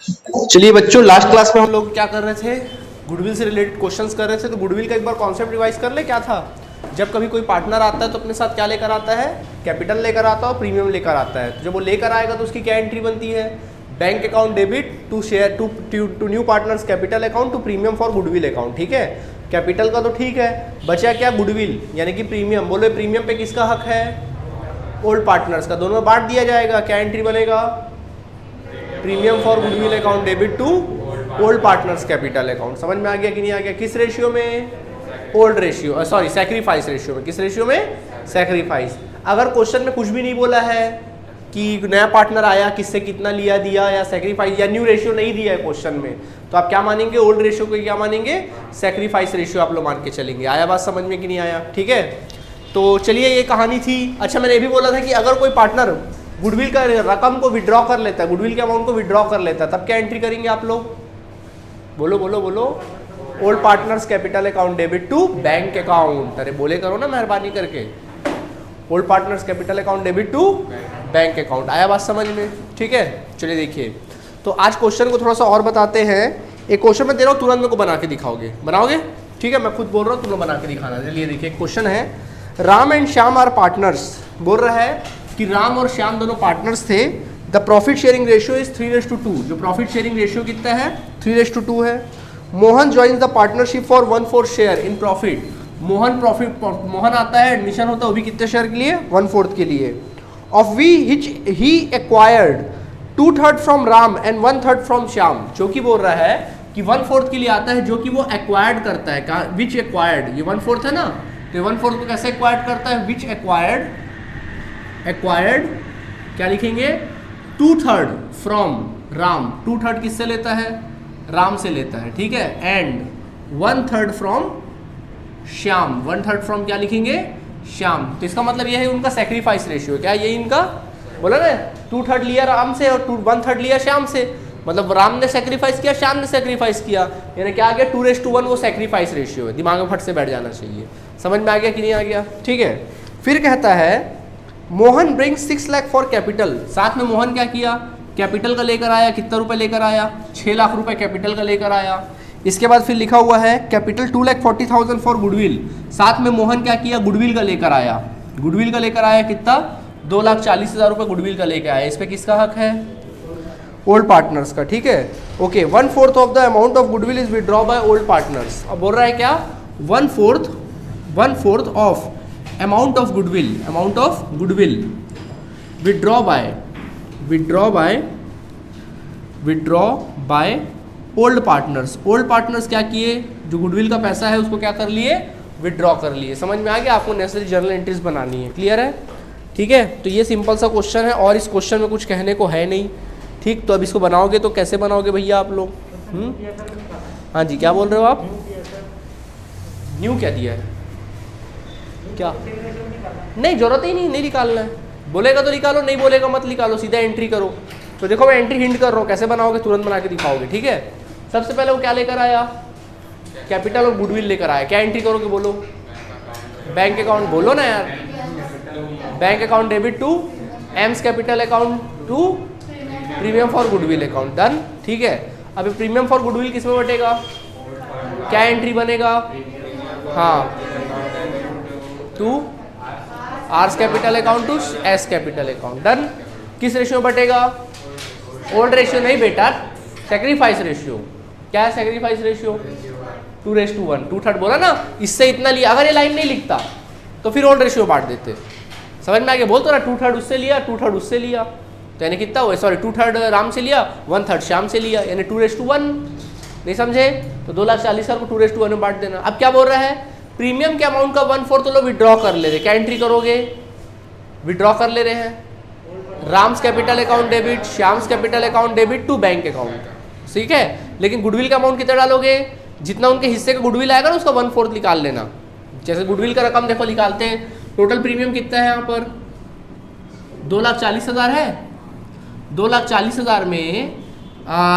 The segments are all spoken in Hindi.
चलिए बच्चों, लास्ट क्लास में हम लोग क्या कर रहे थे, गुडविल से रिलेटेड क्वेश्चंस कर रहे थे। तो गुडविल का एक बार कॉन्सेप्ट रिवाइज कर ले। क्या था, जब कभी कोई पार्टनर आता है तो अपने साथ क्या लेकर आता है, कैपिटल लेकर आता है और प्रीमियम लेकर आता है। तो जब वो लेकर आएगा तो उसकी क्या एंट्री बनती है, bank account debit to share to new partners capital account to premium for goodwill account. ठीक है, कैपिटल का तो ठीक है, बचा क्या गुडविल यानी कि प्रीमियम। बोलो प्रीमियम पे किसका हक है, ओल्ड पार्टनर्स का। दोनों में बांट दिया जाएगा, क्या एंट्री बनेगा, premium for goodwill account debit to old partners capital account. समझ में आ गया कि नहीं आ गया, किस रेशियो में, old ratio, sorry sacrifice ratio में। किस रेशियो में, सैक्रिफाइस। अगर क्वेश्चन में कुछ भी नहीं बोला है कि नया पार्टनर आया किससे कितना लिया दिया या सैक्रिफाइस या न्यू रेशियो नहीं दिया है क्वेश्चन में, तो आप क्या मानेंगे, ओल्ड रेशियो को क्या मानेंगे, सैक्रिफाइस रेशियो आप लोग मान के चलेंगे। आया बात समझ में कि नहीं आया, ठीक है। तो चलिए ये कहानी थी। अच्छा मैंने ये भी बोला था कि अगर कोई पार्टनर गुडविल का रकम को विड्रॉ कर लेता है, गुडविल के अमाउंट को विड्रॉ कर लेता है, तब क्या एंट्री करेंगे आप लोग, बोलो बोलो बोलो, old partners capital account debit to bank account. अरे बोले करो ना मेहरबानी करके, old partners capital account debit to bank account. आया बात समझ में, ठीक है। चलिए देखिए, तो आज क्वेश्चन को थोड़ा सा और बताते हैं। एक क्वेश्चन मैं दे रहा हूँ, तुरंत मेरे को बना के दिखाओगे, बनाओगे, ठीक है। मैं खुद बोल रहा हूँ, तुम लोग बना के दिखाना। चलिए देखिए, क्वेश्चन है, Ram and Shyam are partners. बोल रहा है कि राम और श्याम दोनों पार्टनर्स थे। The profit sharing ratio is 3:2। जो प्रॉफिट शेयरिंग रेशियो कितना है, 3:2 है। Mohan joins the partnership for 1/4 share in profit. Mohan आता है, एडमिशन होता है, वो भी कितने शेयर के लिए, 1/4 के लिए। Of which he acquired 2/3 from Ram and 1/3 from Shyam. जो कि बोल रहा है कि 1/4 के लिए आता है, जो कि वो एक्वायर्ड करता है। विच एक्वायर्ड, ये 1/4 है ना, तो 1/4 को कैसे एक्वायर्ड करता है, विच एक्वायर्ड क्या लिखेंगे, 2/3 फ्रॉम राम। 2/3 किससे लेता है, राम से लेता है, ठीक है। एंड 1/3 फ्रॉम श्याम, 1/3 फ्रॉम क्या लिखेंगे, श्याम। तो इसका मतलब यह है उनका सेक्रीफाइस रेशियो, क्या ये इनका, बोला ना, 2/3 लिया राम से और 1/3 लिया श्याम से। मतलब राम ने सेक्रीफाइस किया, श्याम ने सेक्रीफाइस किया, यानी क्या आ गया, 2:1 वो सेक्रीफाइस रेशियो है। दिमाग में फट से बैठ जाना चाहिए। समझ में आ गया कि नहीं आ गया, ठीक है। फिर कहता है Mohan brings 6 lakh for capital. साथ में मोहन क्या किया, कैपिटल का लेकर आया। कितना रुपए लेकर आया, 6 लाख रुपए कैपिटल का लेकर आया। इसके बाद फिर लिखा हुआ है कैपिटल 2,40,000 फॉर गुडविल। साथ में मोहन क्या किया, गुडविल का लेकर आया। गुडविल का लेकर आया कितना, 2,40,000 रुपए गुडविल का लेकर आया। इस पर किसका हक है, ओल्ड पार्टनर्स का, ठीक है। Okay, 1/4 of the amount of goodwill is withdraw by old partners. अब बोल रहा है क्या, 1/4 of amount of goodwill withdraw by old partners. Old partners क्या किए, जो गुडविल का पैसा है उसको क्या कर लिए, विड्रॉ कर लिए। समझ में आ गया, आपको नेसेसरी जर्नल एंट्रीज बनानी है, क्लियर है, ठीक है। तो ये सिंपल सा क्वेश्चन है और इस क्वेश्चन में कुछ कहने को है नहीं, ठीक। तो अब इसको बनाओगे तो कैसे बनाओगे भैया आप लोग, हाँ जी, क्या बोल रहे हो आप, न्यू क्या दिया है, क्या, नहीं जरूरत ही नहीं निकालना है। बोलेगा तो निकालो, नहीं बोलेगा मत निकालो, सीधा एंट्री करो। तो देखो मैं एंट्री हिंट कर रहा हूँ, कैसे बनाओगे तुरंत बना के दिखाओगे, ठीक है। सबसे पहले वो क्या लेकर आया, कैपिटल और गुडविल लेकर आया। क्या एंट्री करोगे, बोलो, बैंक अकाउंट, बोलो ना यार, bank account debit to M's capital account to premium for goodwill account, done, ठीक है। अब प्रीमियम फॉर गुडविल किस में बटेगा, क्या एंट्री बनेगा, हाँ, to R's capital account to S capital account, done. किस रेशियो में बटेगा, ओल्ड रेशियो नहीं बेटा, सेक्रीफाइस रेशियो। क्या है सेक्रीफाइस रेशियो, 2:1, 2/3 बोला ना, इससे इतना लिया। अगर ये लाइन नहीं लिखता तो फिर ओल्ड रेशियो बांट देते। समझ में आगे, बोलते ना, 2/3 उससे लिया, 2/3 उससे लिया, तो यानी कितना हुआ, सॉरी 2/3 राम से लिया, 1/3 श्याम से लिया, यानी 2:1। नहीं समझे, तो 2,40,000 को 2:1 में बांट देना। अब क्या बोल रहा है, प्रीमियम के अमाउंट का 1/4 तो लोग विड्रॉ कर ले रहे। क्या एंट्री करोगे, विड्रॉ कर ले रहे हैं, Ram's capital account debit, Shyam's capital account debit to bank account, ठीक है। लेकिन गुडविल का अमाउंट कितना डालोगे, जितना उनके हिस्से का गुडविल आएगा ना उसका 1/4 निकाल लेना। जैसे गुडविल का रकम देखो निकालते हैं, टोटल प्रीमियम कितना है यहाँ पर, 2,40,000 है। 2,40,000 में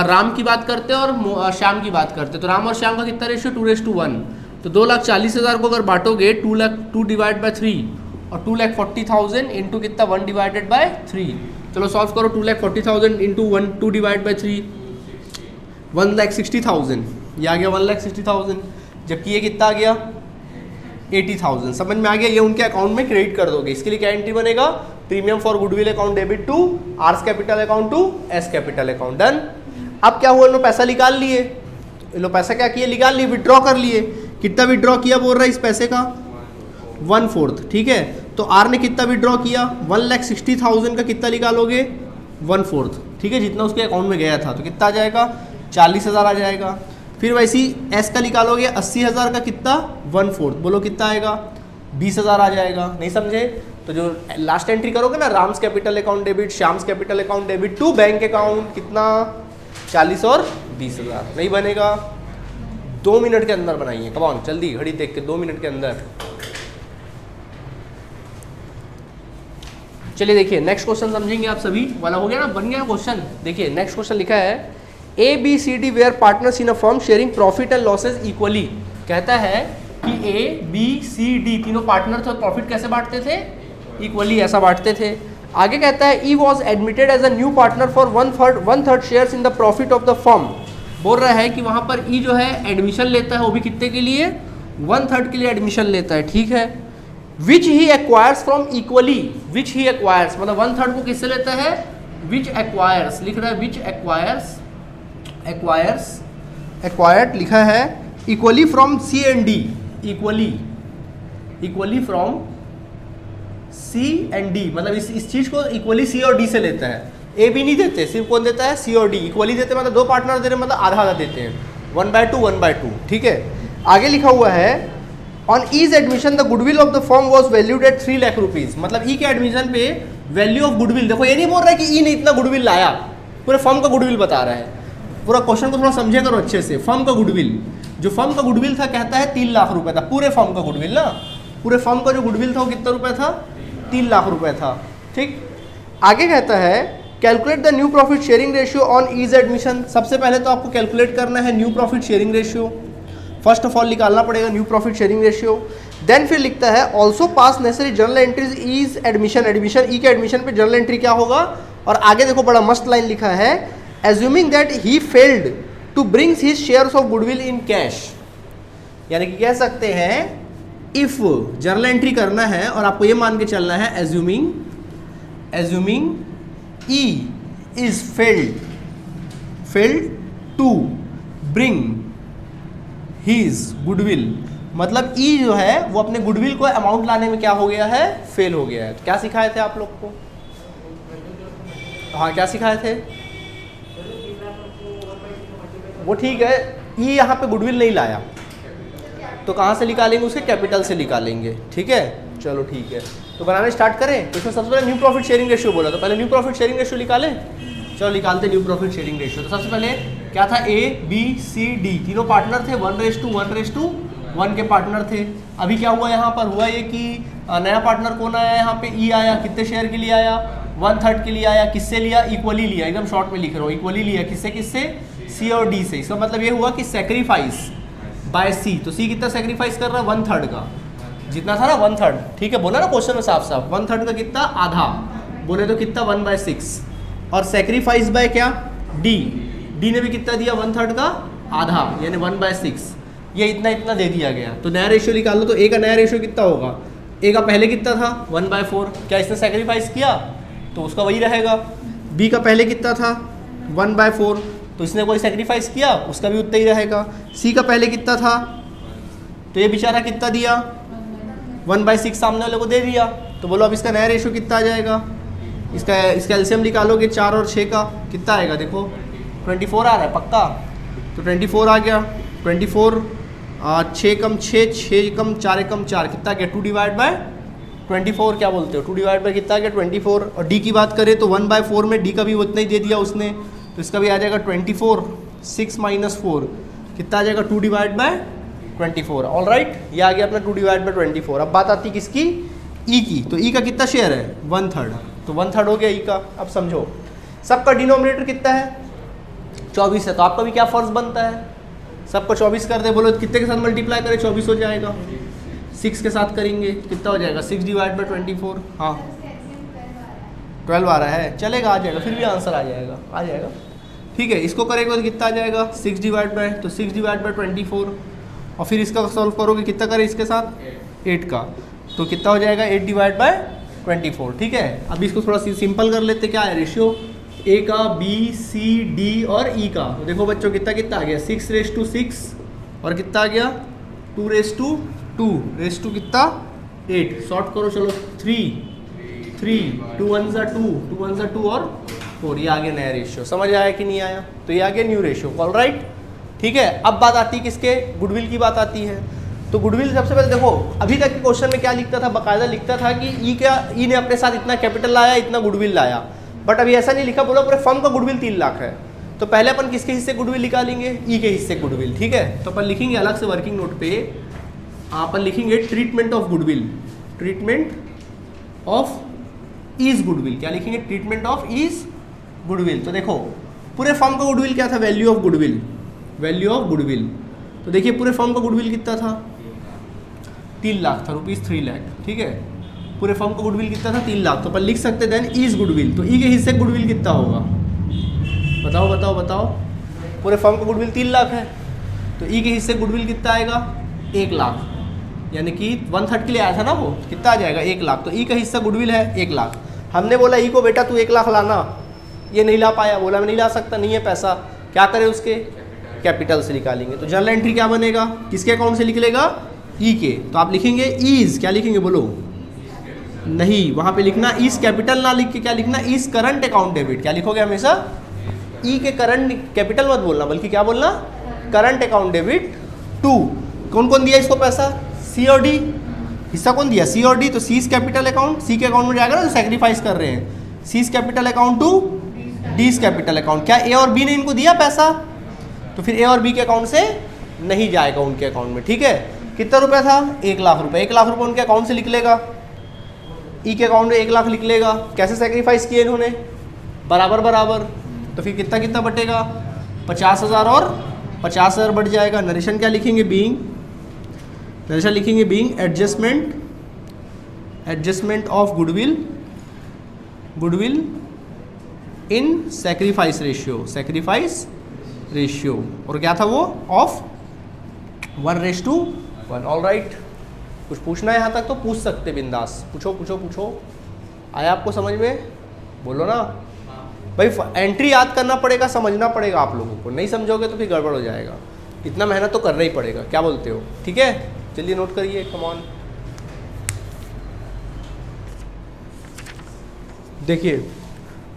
राम की बात करते हैं और श्याम की बात करते हैं, तो राम और श्याम का कितना रेशियो, 2:1। तो 2,40,000 को अगर बांटोगे 2 डिवाइड बाय 3 और 2,40,000 इंटू कितना, 1 डिवाइडेड बाय 3। चलो सॉल्व करो, 2,40,000 इंटू 2 डिवाइड बाय 3, 1,60,000, ये आ गया 1,60,000, जबकि ये कितना आ गया 80,000। समझ में आ गया? ये उनके अकाउंट में क्रेडिट कर दोगे। इसके लिए क्या एंट्री बनेगा? Premium for goodwill account debit to R's capital account to S capital account. Done. अब क्या हुआ, इन लोग पैसा निकाल लिए, इन लोग पैसा क्या किए, निकाल लिए, विड्रॉ कर लिए। कितना विड्रॉ किया बोल रहा है इस पैसे का? 1/4। ठीक है, तो आर ने कितना विड्रॉ किया? 1,60,000 का कितना निकालोगे? 1/4। ठीक है, जितना उसके अकाउंट में गया था, तो कितना आ जाएगा? 40,000 आ जाएगा। फिर वैसी एस का निकालोगे, 80,000 का कितना? 1/4। बोलो कितना आएगा? 20,000 आ जाएगा। नहीं समझे? तो जो लास्ट एंट्री करोगे ना, Ram's capital account debit, Shyam's capital account debit to bank account, कितना? 40 और 20,000। नहीं बनेगा? 2 मिनट के अंदर बनाइए। कम ऑन, जल्दी घड़ी देख के 2 मिनट के अंदर। चलिए देखिए नेक्स्ट क्वेश्चन समझेंगे आप सभी। वाला हो गया ना, बन गया क्वेश्चन। देखिए नेक्स्ट क्वेश्चन लिखा है A B C D where partners in a firm sharing profit and losses equally. कहता है कि ए बी सी डी तीनों पार्टनर थे और प्रॉफिट कैसे बांटते थे? इक्वली, ऐसा बांटते थे। आगे कहता है E was admitted as a new partner for one third shares in the profit of the firm. बोल रहा है कि वहाँ पर ई जो है एडमिशन लेता है, वो भी कितने के लिए? 1/3 के लिए एडमिशन लेता है। ठीक है, which he acquires from equally, which he acquires मतलब 1/3 को किससे लेता है? विच एक्वायर्स लिख रहा है, विच एक्वायर्ड लिखा है equally from C and D, equally from C and D, मतलब इस चीज को इक्वली सी और डी से लेता है। ए बी नहीं देते, सिर्फ कौन देता है? सी और डी। इक्वली देते मतलब 2 पार्टनर दे रहे, मतलब आधा आधा देते हैं, 1/2 1/2। ठीक है, आगे लिखा हुआ है on E's admission the goodwill of the firm was valued at 3 lakh rupees. मतलब ई के एडमिशन पे वैल्यू ऑफ गुडविल, देखो ये नहीं बोल रहा है कि ई ने इतना गुडविल लाया, पूरे फर्म का गुडविल बता रहा है। पूरा क्वेश्चन को थोड़ा समझे करो अच्छे से। फर्म का गुडविल, जो फर्म का गुडविल था कहता है 3 लाख रुपए था, पूरे फर्म का गुडविल ना, पूरे फर्म का जो गुडविल था वो कितना रुपए था? 3 लाख रुपए था। ठीक, आगे कहता है calculate the new profit sharing ratio on E's admission. सबसे पहले तो आपको कैलकुलेट करना है new profit sharing ratio, first of all निकालना पड़ेगा new profit sharing ratio. Then फिर लिखता है also pass necessary journal entries E's admission, admission E के एडमिशन पे जर्नल एंट्री क्या होगा? और आगे देखो बड़ा मस्त लाइन लिखा है assuming that he failed to brings his shares of goodwill in cash. यानी कि कह सकते हैं इफ जर्नल एंट्री करना है और आपको ये मान के चलना है assuming E is failed to bring his goodwill, मतलब ई जो है वो अपने गुडविल को अमाउंट लाने में क्या हो गया है? फेल हो गया है। तो क्या सिखाए थे आप लोग को? हाँ, क्या सिखाए थे? वो ठीक है, ई यहाँ पे गुडविल नहीं लाया तो कहाँ से निकालेंगे? उसके कैपिटल से निकालेंगे। ठीक है, चलो ठीक है, तो बनाने स्टार्ट करें। तो इसमें सबसे पहले न्यू प्रॉफिट शेयरिंग रेशियो बोला, तो पहले न्यू प्रॉफिट शेयरिंग रेशियो निकालें। चलो निकालते न्यू प्रॉफिट शेयरिंग रेशियो। तो सबसे पहले क्या था? ए बी सी डी तीनों पार्टनर थे, 1:1 के पार्टनर थे। अभी क्या हुआ यहाँ पर? हुआ ये कि नया पार्टनर कौन आया यहाँ पे? ई आया। कितने शेयर के लिए आया? 1/3 के लिए आया। किससे लिया? इक्वली लिया। एकदम शॉर्ट में लिख रहा हूँ, इक्वली लिया। किससे? सी और डी से। इसका मतलब ये हुआ कि सेक्रीफाइस बाय सी। तो सी कितना सेक्रीफाइस कर रहा है? 1/3 का, जितना था ना 1/3। ठीक है, बोला ना क्वेश्चन में साफ साफ, 1/3 का कितना? आधा। बोले तो कितना? 1/6। और सेक्रीफाइस बाय क्या? डी ने भी कितना दिया? 1/3 का आधा, यानी 1/6। ये इतना दे दिया गया। तो नया रेशियो निकाल लो। तो ए का नया रेशियो कितना होगा? ए का पहले कितना था? 1/4। क्या इसने सेक्रीफाइस किया तो उसका वही रहेगा। बी का पहले कितना था? 1/4। तो इसने कोई सेक्रीफाइस किया, उसका भी उतना ही रहेगा। सी का पहले कितना था? तो ये बेचारा कितना दिया? 1/6 सामने वाले को दे दिया। तो बोलो अब इसका नया रेशियो कितना आ जाएगा? इसका एलसीएम निकालोगे 4 और 6 का, कितना आएगा? देखो 24 आ रहा है पक्का। तो 24 आ गया। 24 6 कम 6, 6 कम 4 कम 4, कितना गया? 2/24। क्या बोलते हो? 2/, कितना गया? 24। और डी की बात करें तो 1/4 में डी का भी उतना ही दे दिया उसने, तो इसका भी आ जाएगा 24। 6 - 4 कितना आ जाएगा? 2/24। ऑल राइट, ये आ गया अपना 2/24। अब बात आती है किसकी? ई की। तो ई का कितना शेयर है? 1/3। तो 1/3 हो गया ई का। अब समझो सबका डिनोमिनेटर कितना है? 24 है। तो आपका भी क्या फर्ज बनता है? सबको 24 कर दे। बोलो कितने के साथ मल्टीप्लाई करें? 24 हो जाएगा। 6 के साथ करेंगे कितना हो जाएगा? 6/24। हाँ 12 आ रहा है, चलेगा, आ जाएगा, फिर भी आंसर आ जाएगा। ठीक है, इसको करेंगे तो कितना आ जाएगा 6 डिवाइड बाय, तो 6 डिवाइड बाय 24 और फिर इसका सॉल्व करोगे कितना करें इसके साथ 8 का, तो कितना हो जाएगा 8 डिवाइड बाय 24। ठीक है, अब इसको थोड़ा सिंपल कर लेते, क्या है रेशियो ए का, बी, सी, डी और ई का। तो देखो बच्चों कितना कितना आ गया 6:6 और कितना आ गया 2:2 कितना 8, शॉर्ट करो चलो 3 2 1 2 2 और 4, ये आ गया नया रेशियो। समझ आया कि नहीं आया? तो ये आ गया न्यू रेशियो। ऑल राइट, ठीक है। अब बात आती है किसके, गुडविल की बात आती है। तो गुडविल सबसे पहले देखो, अभी तक के क्वेश्चन में क्या लिखता था, बाकायदा लिखता था कि ई ने अपने साथ इतना कैपिटल लाया, इतना गुडविल लाया, बट अभी ऐसा नहीं लिखा, बोला पूरे फर्म का गुडविल 3 लाख है। तो पहले अपन किसके हिस्से गुडविल निकालेंगे, ई के हिस्से गुडविल। ठीक है, तो अपन लिखेंगे अलग से वर्किंग नोट पे, अपन लिखेंगे treatment of goodwill, treatment of E's goodwill. क्या लिखेंगे, ट्रीटमेंट ऑफ ईज गुडविल। तो देखो पूरे फर्म का गुडविल क्या था, value of goodwill, value of goodwill. तो देखिए पूरे फर्म का गुडविल कितना था 3 लाख था, ₹3 लाख। ठीक है, पूरे फर्म का गुडविल कितना था 3 लाख। तो अपन लिख सकते देन ईज गुडविल। तो ई के हिस्से गुडविल कितना होगा, बताओ बताओ बताओ। पूरे फर्म का गुडविल 3 लाख है, तो ई के हिस्से गुडविल कितना आएगा 1 लाख, यानी कि 1/3 के लिए आया था ना वो, कितना आ जाएगा 1 लाख। तो ई का हिस्सा गुडविल है 1 लाख। हमने बोला ई को बेटा तू 1 लाख लाना, ये नहीं ला पाया, बोला मैं नहीं ला सकता, नहीं है पैसा, क्या करें उसके कैपिटल से निकालेंगे। तो जर्नल एंट्री क्या बनेगा, किसके अकाउंट से निकलेगा, ई के। तो आप लिखेंगे ईज, क्या लिखेंगे बोलो, नहीं वहाँ पे लिखना ईज कैपिटल ना लिख के क्या लिखना, ईज करंट अकाउंट डेबिट। क्या लिखोगे हमेशा, ई के करंट कैपिटल मत बोलना, बल्कि क्या बोलना, करंट अकाउंट डेबिट टू। कौन कौन दिया इसको पैसा, सी और डी। हिस्सा कौन दिया, सी और डी। तो सी कैपिटल अकाउंट, सी के अकाउंट में जाएगा ना जो सेक्रीफाइस कर रहे हैं, C capital account to D capital account. क्या ए और बी ने इनको दिया पैसा, तो फिर ए और बी के अकाउंट से नहीं जाएगा उनके अकाउंट में। ठीक है, कितना रुपया था 1 लाख रुपए, 1 लाख रुपए उनके अकाउंट से लिख लेगा, ई के अकाउंट में 1 लाख लिख लेगा। कैसे सेक्रीफाइस किए इन्होंने, बराबर बराबर। तो फिर कितना कितना बटेगा 50,000 और 50,000 बढ़ जाएगा। नरेशन क्या लिखेंगे, बीइंग, नरेशन लिखेंगे being adjustment of goodwill, goodwill in sacrifice ratio, sacrifice ratio. और क्या था वो, ऑफ 1:1। ऑल राइट, कुछ पूछना है यहाँ तक तो पूछ सकते बिंदास, पूछो पूछो पूछो। आया आपको समझ में, बोलो ना भाई। एंट्री याद करना पड़ेगा, समझना पड़ेगा आप लोगों को, नहीं समझोगे तो फिर गड़बड़ हो जाएगा। इतना मेहनत तो करना ही पड़ेगा, क्या बोलते हो। ठीक है, चलिए नोट करिए, कम ऑन। देखिए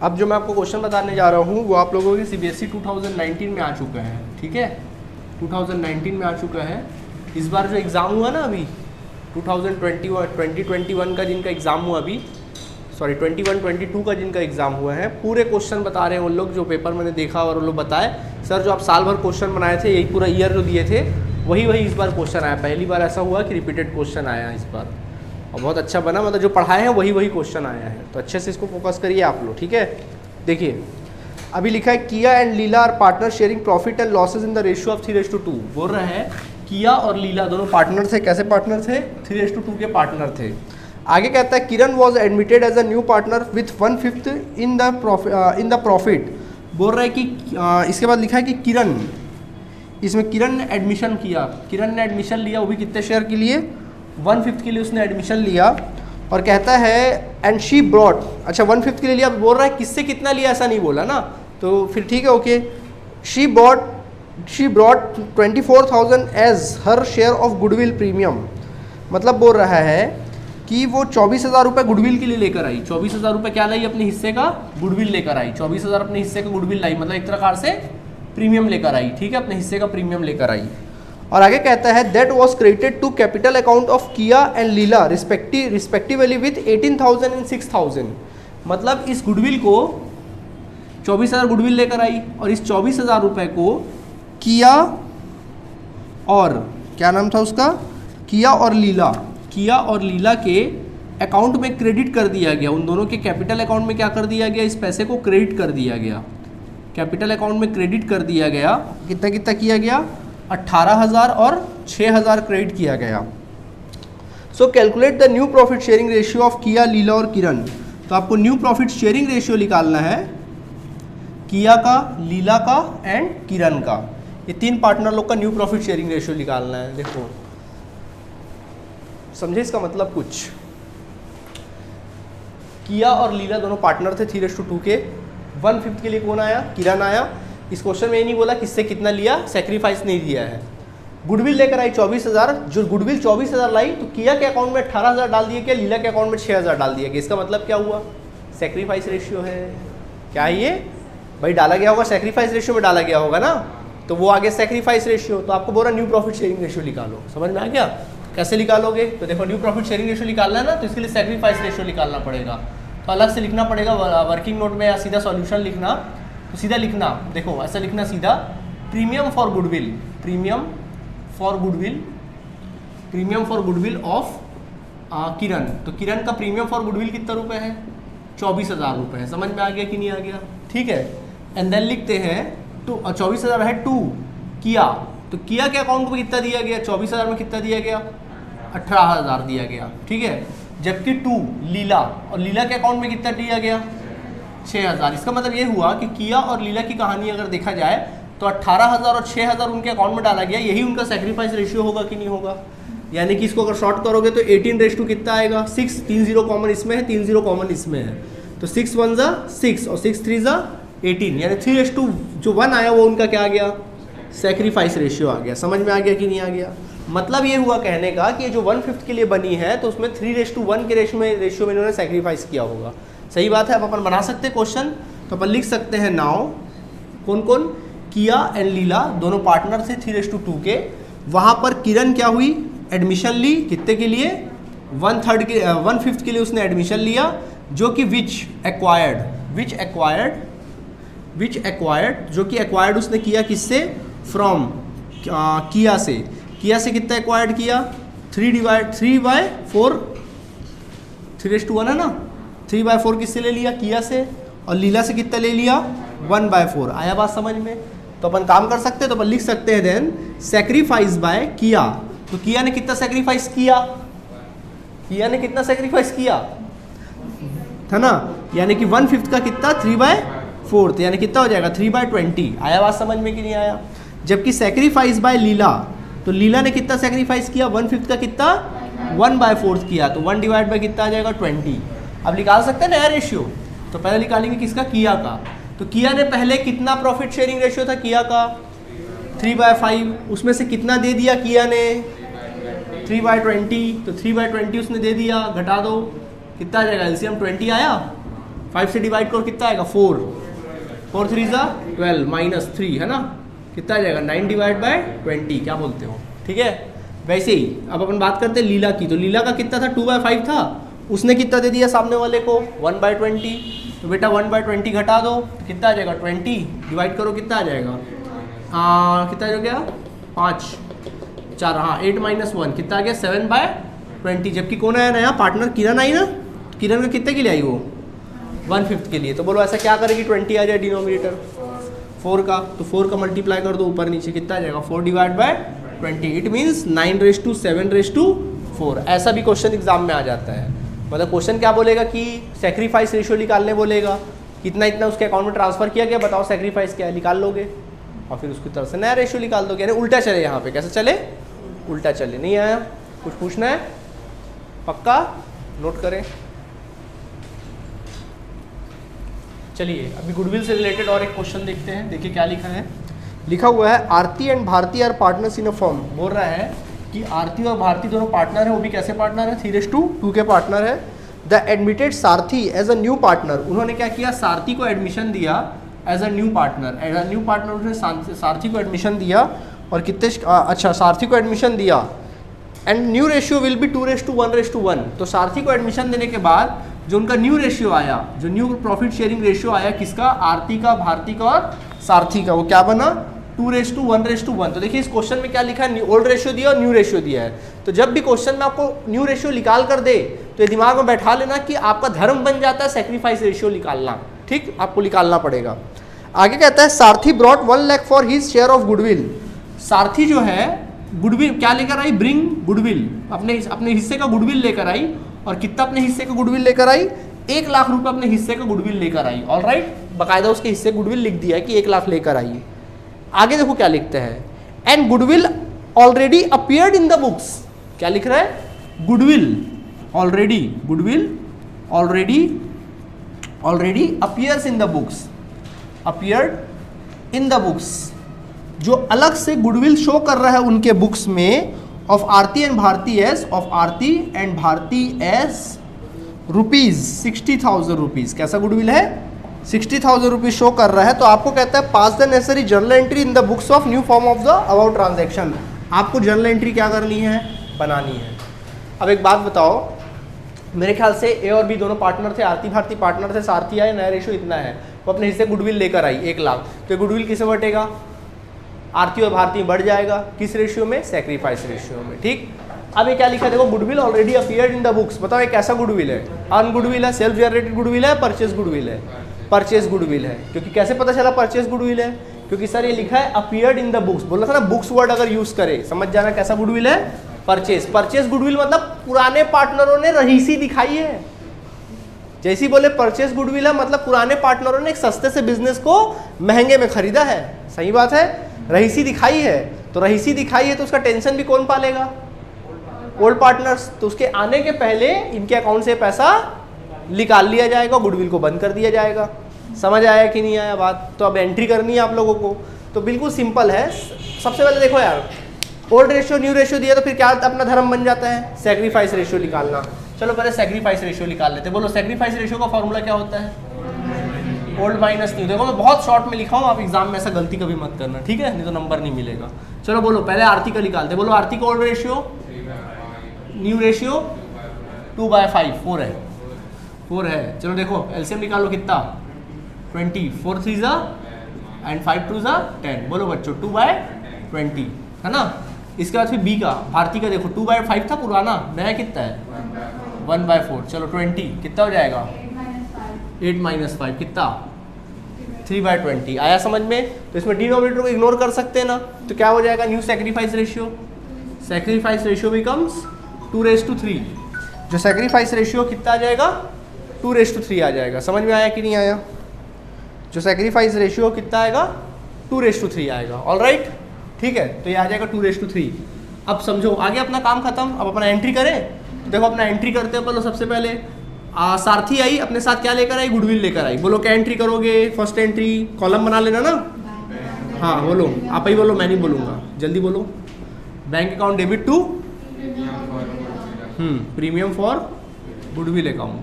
अब जो मैं आपको क्वेश्चन बताने जा रहा हूँ वो आप लोगों की सीबीएसई 2019 में आ चुका है। ठीक है, 2019 में आ चुका है। इस बार जो एग्ज़ाम हुआ ना अभी 2021 का जिनका एग्ज़ाम हुआ अभी, सॉरी 21-22 का जिनका एग्ज़ाम हुआ है, पूरे क्वेश्चन बता रहे हैं उन लोग, जो पेपर मैंने देखा और उन लोग बताए सर जो आप साल भर क्वेश्चन बनाए थे, यही पूरा ईयर जो दिए थे वही इस बार क्वेश्चन आया। पहली बार ऐसा हुआ कि रिपीटेड क्वेश्चन आया इस बार, और बहुत अच्छा बना, मतलब जो पढ़ाए हैं वही क्वेश्चन आया है। तो अच्छे से इसको फोकस करिए आप लोग। ठीक है, देखिए अभी लिखा है Kiya and Leela are partner sharing profit and losses in the ratio of 3:2। बोल रहा है किया और लीला दोनों पार्टनर थे। कैसे पार्टनर थे, 3:2 के पार्टनर थे। आगे कहता है Kiran was admitted as a new partner with 1/5 in the profit. बोल रहा है कि इसके बाद लिखा है कि किरण, इसमें किरण ने एडमिशन किया, किरण ने एडमिशन लिया, वो भी कितने शेयर के लिए, 1/5 के लिए उसने एडमिशन लिया। और कहता है एंड शी ब्रॉट, अच्छा 1/5 के लिए लिया, बोल रहा है किससे कितना लिया ऐसा नहीं बोला ना, तो फिर ठीक है okay. She brought 24,000 as her share of goodwill premium. मतलब बोल रहा है कि वो 24,000 रुपये गुडविल के लिए लेकर आई। 24,000 रुपये क्या लाई, अपने हिस्से का गुडविल लेकर आई। 24,000 अपने हिस्से का गुडविल लाई, मतलब एक प्रकार से प्रीमियम लेकर आई। ठीक है, अपने हिस्से का प्रीमियम लेकर आई। और आगे कहता है that was credited to capital account of Kiya and Leela respectively with 18,000 and 6,000। मतलब इस गुडविल को 24,000 गुडविल लेकर आई और इस 24,000 रुपये को किया और क्या नाम था उसका, किया और लीला के अकाउंट में क्रेडिट कर दिया गया। उन दोनों के कैपिटल अकाउंट में क्या कर दिया गया, इस पैसे को क्रेडिट कर दिया गया, कैपिटल अकाउंट में क्रेडिट कर दिया गया। कितना कितना किया गया, 18,000 और 6,000 क्रेडिट किया गया। सो calculate the new profit sharing ratio of किया, लीला और किरण। तो आपको न्यू प्रॉफिट शेयरिंग रेशियो निकालना है किया का, लीला का एंड किरण का, ये 3 पार्टनर लोग का न्यू प्रॉफिट शेयरिंग रेशियो निकालना है। देखो समझे इसका मतलब कुछ, किया और लीला दोनों पार्टनर थे 3:2 के, 1/5 के लिए कौन आया, किरण आया। इस क्वेश्चन में ये नहीं बोला किससे कितना लिया, सेक्रीफाइस नहीं दिया है। गुडविल लेकर आई 24,000, जो गुडविल 24,000 लाई तो किया के अकाउंट में 18,000 डाल दिया क्या, लीला के अकाउंट में 6,000 डाल दिया क्या। इसका मतलब क्या हुआ, सेक्रीफाइस रेशियो है। क्या है ये भाई, डाला गया होगा सेक्रीफाइस रेशियो में डाला गया होगा ना, तो वो आगे सेक्रीफाइस रेशियो। तो आपको बोला न्यू प्रॉफिट शेयरिंग रेशियो निकालो, समझ में आ गया कैसे निकालोगे। तो देखो न्यू प्रॉफिट शेयरिंग रेशियो निकालना है ना, तो इसके लिए सेक्रीफाइस रेशियो निकालना पड़ेगा। तो अलग से लिखना पड़ेगा वर्किंग नोट में, या सीधा सॉल्यूशन लिखना। तो सीधा लिखना, देखो ऐसा लिखना सीधा, premium for goodwill, premium for goodwill, premium for goodwill of Kiran. तो किरण का प्रीमियम फॉर गुडविल कितना रुपए है, 24,000 रुपये है। समझ में आ गया कि नहीं आ गया, ठीक है। एंड देन लिखते हैं तो 24,000 है 2 किया, तो किया के अकाउंट में कितना दिया गया, 24,000 में कितना दिया गया, 18,000 दिया गया, ठीक है। जबकि 2 लीला, और लीला के अकाउंट में कितना दिया गया, 6,000। इसका मतलब ये हुआ कि किया और लीला की कहानी अगर देखा जाए तो 18,000 और 6,000 उनके अकाउंट में डाला गया, यही उनका सेक्रीफाइस रेशियो होगा कि नहीं होगा। यानी कि इसको अगर शॉर्ट करोगे तो 18:2 कितना आएगा, 6, 3 0 कॉमन इसमें है, 3 0 कॉमन इसमें है, तो 6 1 ज़ा 6 और 6 3 ज़ा 18, यानी 3:2 जो 1 आया वो उनका क्या आ गया, सेक्रीफाइस रेशियो आ गया। समझ में आ गया कि नहीं आ गया। मतलब ये हुआ कहने का कि जो 1/5 के लिए बनी है तो उसमें 3:1 के रेशियो में इन्होंने सेक्रीफाइस किया होगा। सही बात है। अब अपन बना सकते हैं क्वेश्चन, तो अपन लिख सकते हैं नाउ कौन कौन, किया एंड लीला दोनों पार्टनर थे 3:2 के। वहाँ पर किरण क्या हुई, एडमिशन ली, कितने के लिए, 1/5 के लिए उसने एडमिशन लिया, जो कि विच एक्वायर्ड जो कि एक्वायर्ड उसने किया किससे, फ्रॉम किया से। किया से कितना एक्वायर्ड किया, 3/4, 3:1 है ना, 3/4 किससे ले लिया, किया से। और लीला से कितना ले लिया, 1/4। आया बात समझ में। तो अपन काम कर सकते हैं, तो अपन लिख सकते हैं देन सेक्रीफाइस बाय किया। तो किया ने कितना सेक्रीफाइस किया, किया ने कितना सेक्रीफाइस किया था ना, यानी कि 1/5 का कितना, 3/4, यानी कितना हो जाएगा 3/20। आया बात समझ में कि नहीं आया। जबकि सेक्रीफाइस बाय लीला, तो लीला ने कितना सेक्रीफाइस किया, 1/5 का कितना, 1/4 किया, तो 1 डिवाइड बाय कितना आ जाएगा, 20। अब निकाल सकते हैं नया रेशियो। तो पहले निकालेंगे किसका, किया का। तो किया ने पहले कितना प्रॉफिट शेयरिंग रेशियो था किया का, 3/5, उसमें से कितना दे दिया किया ने, 3/20, तो 3/20 उसने दे दिया, घटा दो कितना आ जाएगा, एलसीएम 20 आया, 5 से डिवाइड करो कितना आएगा, 4 3 ज़ा 12 -3 है ना, कितना आ जाएगा 9 डिवाइड बाय 20, क्या बोलते हो, ठीक है। वैसे ही अब अपन बात करते हैं लीला की। तो लीला का कितना था, 2/5 था, उसने कितना दे दिया सामने वाले को, 1/20। तो बेटा 1/20 घटा दो तो कितना आ जाएगा, 20 डिवाइड करो कितना आ जाएगा, कितना हो गया, 5 4, हाँ 8 - 1 कितना आ गया, 7/20। जबकि कौन आया नया पार्टनर, किरण आई ना, किरण का कितने के लिए आई वो, 1/5 के लिए। तो बोलो ऐसा क्या करेगी, 20 आ जाए डिनोमिनेटर 4 का, तो 4 का मल्टीप्लाई कर दो ऊपर नीचे, कितना आ जाएगा, 4 डिवाइड बाय 20। It means 9:7/4। ऐसा भी क्वेश्चन एग्जाम में आ जाता है। मतलब क्वेश्चन क्या बोलेगा कि सेक्रीफाइस रेशियो निकालने बोलेगा, कितना इतना उसके अकाउंट में ट्रांसफर किया गया, बताओ सेक्रीफाइस क्या है, निकाल लोगे और फिर उसकी तरफ से नया रेशियो निकाल दोगे। यानी उल्टा चले, यहाँ पे कैसे चले, उल्टा चले। नहीं आया, कुछ पूछना है, पक्का नोट करें। चलिए अभी गुडविल से रिलेटेड और एक क्वेश्चन देखते हैं। देखिए क्या लिखा है, लिखा हुआ है Aarti and Bharti are partners in a firm. बोल रहा है कि आरती और भारती दोनों पार्टनर है, वो भी कैसे पार्टनर है, 3:2 के पार्टनर है। The admitted Sarathi as a new partner, उन्होंने क्या किया, सारथी को एडमिशन दिया as a new partner. As a new partner उन्होंने सारथी को एडमिशन दिया, और कितने, अच्छा सारथी को एडमिशन दिया, and new ratio will be 2:1:1। तो सारथी को एडमिशन देने के बाद जो उनका न्यू रेशियो आया, जो न्यू प्रॉफिट शेयरिंग रेशियो आया, किसका, आरती का, भारती का और सारथी का, वो क्या बना, 2:1:1। तो देखिए इस क्वेश्चन में क्या लिखा है, ओल्ड रेशियो दिया और न्यू रेशियो दिया है। तो जब भी क्वेश्चन में आपको न्यू रेशियो निकाल कर दे तो ये दिमाग में बैठा लेना कि आपका धर्म बन जाता है सेक्रीफाइस रेशियो निकालना, ठीक, आपको निकालना पड़ेगा। आगे कहता है सारथी brought 1 lakh for his share of goodwill. सारथी जो है गुडविल क्या लेकर आई, ब्रिंग गुडविल, अपने हिस्से का गुडविल लेकर आई। और कितना अपने हिस्से का गुडविल लेकर आई, 1 लाख रुपए अपने हिस्से का गुडविल लेकर आई। ऑलराइट, बाकायदा उसके हिस्से गुडविल लिख दिया है कि 1 लाख लेकर आइए। आगे देखो क्या लिखते हैं, and goodwill already appeared in the books. क्या लिख रहा है? Goodwill already appears in the books, appeared in the books, जो अलग से गुडविल शो कर रहा है उनके बुक्स में, of Aarti and Bharti as ₹60,000 rupees. कैसा गुडविल है? 60,000 रुपीज शो कर रहा है। तो आपको कहता है pass the necessary journal entry in the books of new form of the about transaction. आपको जर्नल एंट्री क्या करनी है? बनानी है। अब एक बात बताओ, मेरे ख्याल से ए और बी दोनों पार्टनर थे, आरती भारती पार्टनर थे, सारथी आए, नया रेशो इतना है, वो अपने हिस्से गुडविल लेकर आई 1 लाख। तो गुडविल किसे बटेगा? आरती और भारती में बढ़ जाएगा। किस रेशियो में? सेक्रीफाइस रेशियो में। ठीक, अब ये क्या लिखा है देखो, goodwill already appeared in the books. बताओ ये कैसा गुडविल है? अर्न गुडविल है, सेल्फ जनरेटेड गुडविल है, परचेज गुडविल है? परचेज गुडविल है। क्योंकि कैसे पता चला परचेज गुडविल है? क्योंकि सर ये लिखा है अपीयर्ड इन द बुक्स, बोला था ना बुक्स वर्ड अगर यूज करे समझ जाना कैसा गुडविल है? परचेज। परचेज गुडविल मतलब पुराने पार्टनरों ने रहीसी दिखाई है। जैसी बोले परचेज गुडविल है मतलब पुराने पार्टनरों ने एक सस्ते से बिजनेस को महंगे में खरीदा है। सही बात है, रहीसी दिखाई है। तो रहीसी दिखाई है तो उसका टेंशन भी कौन पालेगा? Old partners. तो उसके आने के पहले इनके अकाउंट से पैसा निकाल लिया जाएगा, गुडविल को बंद कर दिया जाएगा। समझ आया कि नहीं आया बात? तो अब एंट्री करनी है आप लोगों को, तो बिल्कुल सिंपल है। सबसे पहले देखो यार, ओल्ड रेशियो न्यू रेशियो दिया तो फिर क्या अपना धर्म बन जाता है? सेक्रीफाइस रेशियो निकालना। चलो पहले सेक्रीफाइस रेशियो निकाल लेते हैं। बोलो सेक्रीफाइस रेशियो का फॉर्मूला क्या होता है? Old minus new. देखो मैं बहुत शॉर्ट में लिखा हूँ, आप एग्जाम में ऐसा गलती कभी मत करना, ठीक है? नहीं तो नंबर नहीं मिलेगा। चलो बोलो पहले आरती का निकालते। बोलो आरती का ओल्ड रेशियो, न्यू रेशियो 2/5, 4 है। चलो देखो एलसीएम निकाल लो, कितना? 20, 4 3 एंड 5 2 10। बोलो बच्चों 2/20 है ना। इसके बाद फिर बी का, भारती का देखो 2/5 था पुराना, नया कितना है? 1/4। चलो 20 कितना हो जाएगा? 8 - 5 कितना? 3/20। आया समझ में? तो इसमें डिनोमिनेटर को इग्नोर कर सकते हैं ना, तो क्या हो जाएगा? New sacrifice ratio, sacrifice ratio becomes 2/3। जो सेक्रीफाइस रेशियो कितना आ जाएगा? 2/3 आ जाएगा। समझ में आया कि नहीं आया? जो सेक्रीफाइस रेशियो कितना आएगा? 2/3 आएगा। ऑलराइट, ठीक है। तो ये आ जाएगा 2/3। अब समझो आगे अपना काम खत्म। अब अपना एंट्री करें। तो देखो अपना एंट्री करते हैं। बोलो सबसे पहले सारथी आई, अपने साथ क्या लेकर आई? गुडविल लेकर आई। बोलो क्या एंट्री करोगे? फर्स्ट एंट्री कॉलम बना लेना ना। हाँ बोलो, आप ही बोलो, मैं नहीं बोलूँगा, जल्दी बोलो। Bank account debit to premium for goodwill account,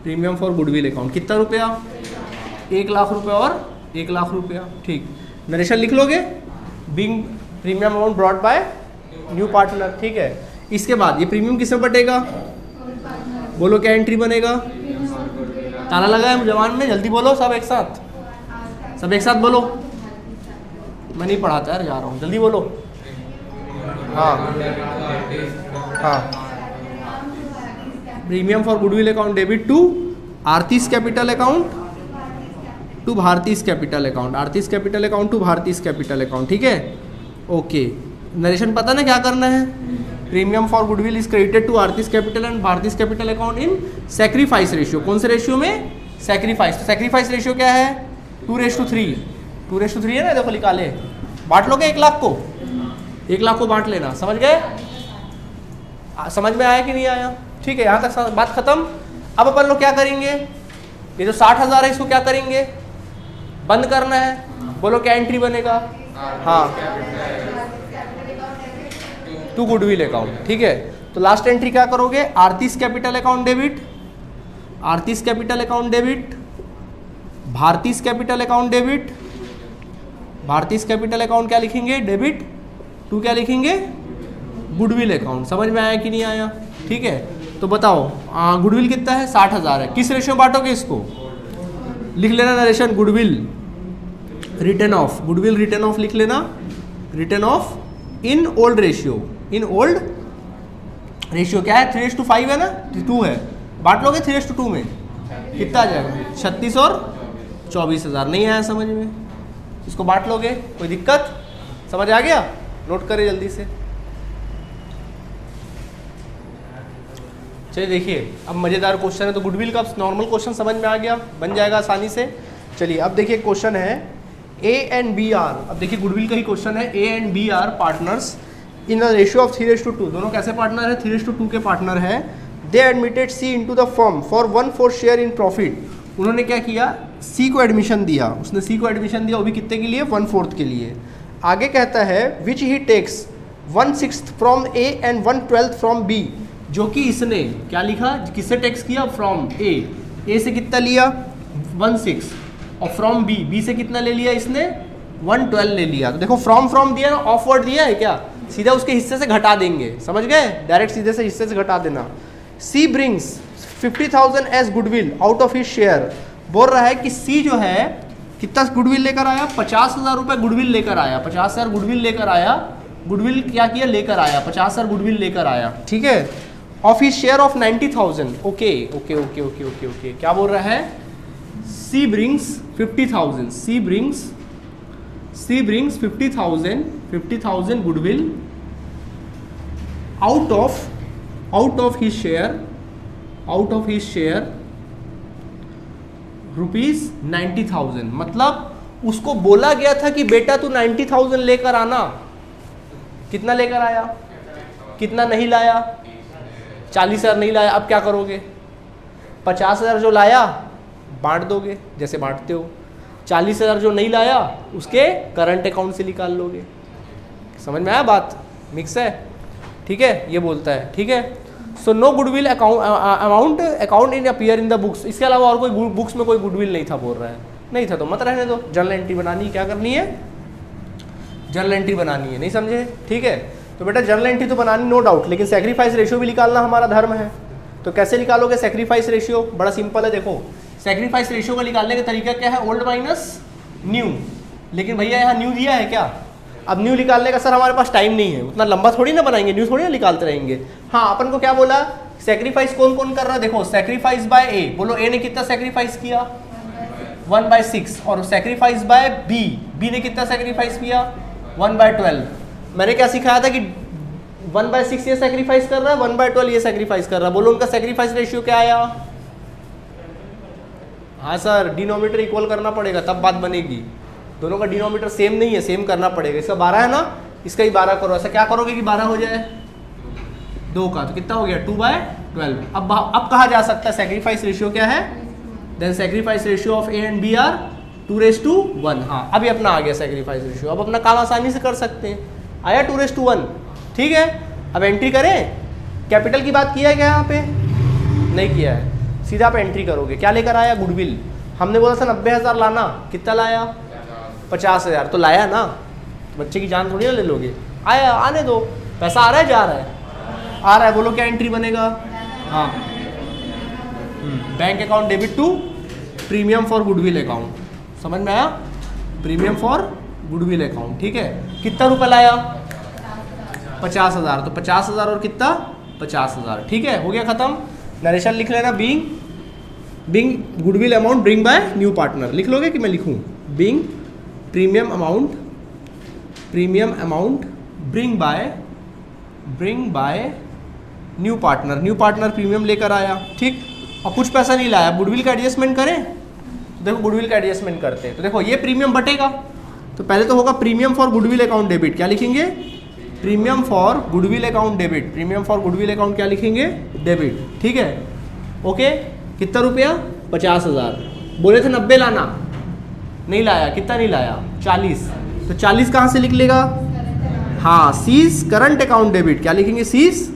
premium for goodwill account. कितना रुपया? 1 लाख रुपया और 1 लाख रुपया। ठीक, नरेशन लिख लोगे? Being premium amount brought by new partner. ठीक है, इसके बाद ये प्रीमियम किसमें बटेगा? बोलो क्या एंट्री बनेगा? ताला लगा है जवान में, जल्दी बोलो सब एक साथ, सब एक साथ बोलो। मैं नहीं पढ़ाता यार, जा रहा हूँ, जल्दी बोलो। हाँ हाँ, premium for goodwill account debit to Aarti's capital account to Bharti's capital account, Aarti's capital account to Bharti's capital account. ठीक है, ओके। नरेशन पता ना क्या करना है? Premium for goodwill is credited to Aarti's capital and Bharti's capital account in sacrifice ratio. कौन से रेशियो में? सेक्रीफाइस। तो सेक्रीफाइस रेशियो क्या है? 2/3। 2/3 है ना, देखो निकाले। बांट लोगे 1 लाख को? 1 लाख को बांट लेना। समझ गए? समझ में आया कि नहीं आया? ठीक है, यहाँ तक बात खत्म। अब अपन लोग क्या करेंगे? ये जो 60,000 है इसको क्या करेंगे? बंद करना है। बोलो क्या एंट्री बनेगा? हाँ, टू गुडविल अकाउंट। ठीक है, तो लास्ट एंट्री क्या करोगे? Aarti's capital account debit, Aarti's capital account debit, Bharti's capital account debit, Bharti's capital account क्या लिखेंगे? डेबिट टू क्या लिखेंगे? Goodwill account. समझ में आया कि नहीं आया? ठीक है, तो बताओ गुडविल कितना है? 60,000 है। किस रेशियो में बांटोगे इसको? लिख लेना narration, goodwill return of, goodwill return of लिख लेना, return of in old ratio. In old ratio क्या है? 3:5 है ना, 2 है। बांट लोगे 3:2 में, कितना आ जाएगा? 36 और 24,000। नहीं आया समझ में? इसको बांट लोगे, कोई दिक्कत? समझ आ गया? नोट करें जल्दी से। चलिए देखिए, अब मज़ेदार क्वेश्चन है। तो गुडविल का नॉर्मल क्वेश्चन समझ में आ गया, बन जाएगा आसानी से। चलिए अब देखिए क्वेश्चन है ए एंड बी आर, अब देखिए गुडविल का ही क्वेश्चन है, A and B are partners in a ratio of 3:2, दोनों कैसे पार्टनर है, 3:2 के पार्टनर है। They admitted C into the firm for 1/4 share in profit, उन्होंने क्या किया, सी को एडमिशन दिया, उसने सी को एडमिशन दिया, वो भी कितने के लिए, 1/4 के लिए। आगे कहता है which he takes 1/6 from A and 1/12 from B, जो कि इसने क्या लिखा, किससे टैक्स किया, फ्रॉम ए से कितना लिया 1/6 और फ्रॉम बी से कितना ले लिया इसने 1/12 ले लिया। तो देखो फ्रॉम दिया ना, ऑफ वर्ड दिया है क्या, सीधा उसके हिस्से से घटा देंगे, समझ गए, डायरेक्ट सीधे से हिस्से से घटा देना। C brings 50,000 as goodwill out of his share, बोल रहा है कि सी जो है कितना गुडविल लेकर आया, 50,000 रुपये गुडविल लेकर आया, 50,000 गुडविल लेकर आया, गुडविल क्या किया, लेकर आया, 50,000 गुडविल लेकर आया, ठीक है, of his share of 90,000। Okay okay okay okay okay okay, क्या बोल रहा है, C brings 50,000, C brings 50,000 goodwill out of his share rupees 90,000, मतलब उसको बोला गया था कि बेटा तू 90,000 लेकर आना, कितना लेकर आया, कितना नहीं लाया, 40,000 नहीं लाया, अब क्या करोगे, 50,000 जो लाया बांट दोगे जैसे बांटते हो, 40,000 जो नहीं लाया उसके करंट अकाउंट से निकाल लोगे। समझ में आया बात, मिक्स है, ठीक है, ये बोलता है, ठीक है। So no goodwill account in appear in the books, इसके अलावा और कोई बुक्स में कोई गुडविल नहीं था, बोल रहा है, नहीं था तो मत रहने दो, जर्नल एंट्री बनानी, क्या करनी है, जर्नल एंट्री बनानी है, नहीं समझे, ठीक है। तो बेटा जर्नल एंट्री तो बनानी नो डाउट, लेकिन सेक्रीफाइस रेशियो भी निकालना हमारा धर्म है। तो कैसे निकालोगे सेक्रीफाइस रेशियो, बड़ा सिंपल है, देखो सेक्रीफाइस रेशियो को निकालने का तरीका क्या है, ओल्ड माइनस न्यू, लेकिन भैया यहाँ न्यू दिया है क्या, अब न्यू निकालने का सर हमारे पास टाइम नहीं है, उतना लंबा थोड़ी ना बनाएंगे, न्यू थोड़ी ना निकालते रहेंगे। हाँ अपन को क्या बोला, सेक्रीफाइस कौन कौन कर रहा है, देखो सेक्रीफाइस बाय ए, बोलो ए ने कितना सेक्रीफाइस किया 1/6, और सेक्रीफाइस बाय बी ने कितना सेक्रीफाइस किया 1/12। मैंने क्या सिखाया था कि 1/6 ये सेक्रीफाइस कर रहा है, 1/12 ये सेक्रीफाइस कर रहा है, बोलो उनका सेक्रीफाइस रेशियो क्या आया। हाँ सर डिनोमीटर इक्वल करना पड़ेगा तब बात बनेगी, दोनों का डिनोमीटर सेम नहीं है, सेम करना पड़ेगा, इसका 12 है ना, इसका ही 12 करो, ऐसा क्या करोगे कि 12 हो जाए 2 का, तो कितना हो गया 2/12। अब कहा जा सकता है सेक्रीफाइस रेशियो क्या है, then sacrifice ratio of A and B are 2:1। हाँ अभी अपना आ गया सेक्रीफाइस रेशियो, अब अपना काम आसानी से कर सकते हैं, आया 2:1, ठीक है। अब एंट्री करें, कैपिटल की बात किया है क्या यहाँ पे, नहीं किया है, सीधा आप एंट्री करोगे, क्या लेकर आया गुडविल, हमने बोला था 90,000 लाना, कितना लाया 50,000, तो लाया ना, बच्चे की जान थोड़ी ना ले लोगे, आया, आने दो, पैसा आ रहा है जा रहा है, आ रहा है, बोलो क्या एंट्री बनेगा, हाँ bank account debit to premium for goodwill account, समझ में आया, प्रीमियम फॉर गुडविल अकाउंट, ठीक है। कितना रुपया लाया 50,000, तो 50,000 और कितना 50,000, ठीक है, हो गया खत्म। नरेशन लिख लेना, being goodwill amount bring by new partner, लिख लोगे कि मैं लिखूं, being premium amount bring by new partner premium लेकर आया, ठीक, और कुछ पैसा नहीं लाया, गुडविल का एडजस्टमेंट करें, तो देखो गुडविल का एडजस्टमेंट करते हैं, तो देखो ये प्रीमियम बटेगा, तो पहले तो होगा premium for goodwill account debit, क्या लिखेंगे, premium for goodwill account debit, premium for goodwill account क्या लिखेंगे, डेबिट, ठीक है, ओके। कितना रुपया 50,000, बोले थे 90 लाना, नहीं लाया, कितना नहीं लाया 40, तो 40 कहाँ से लिख लेगा, हाँ सीज करंट अकाउंट डेबिट, क्या लिखेंगे, सीज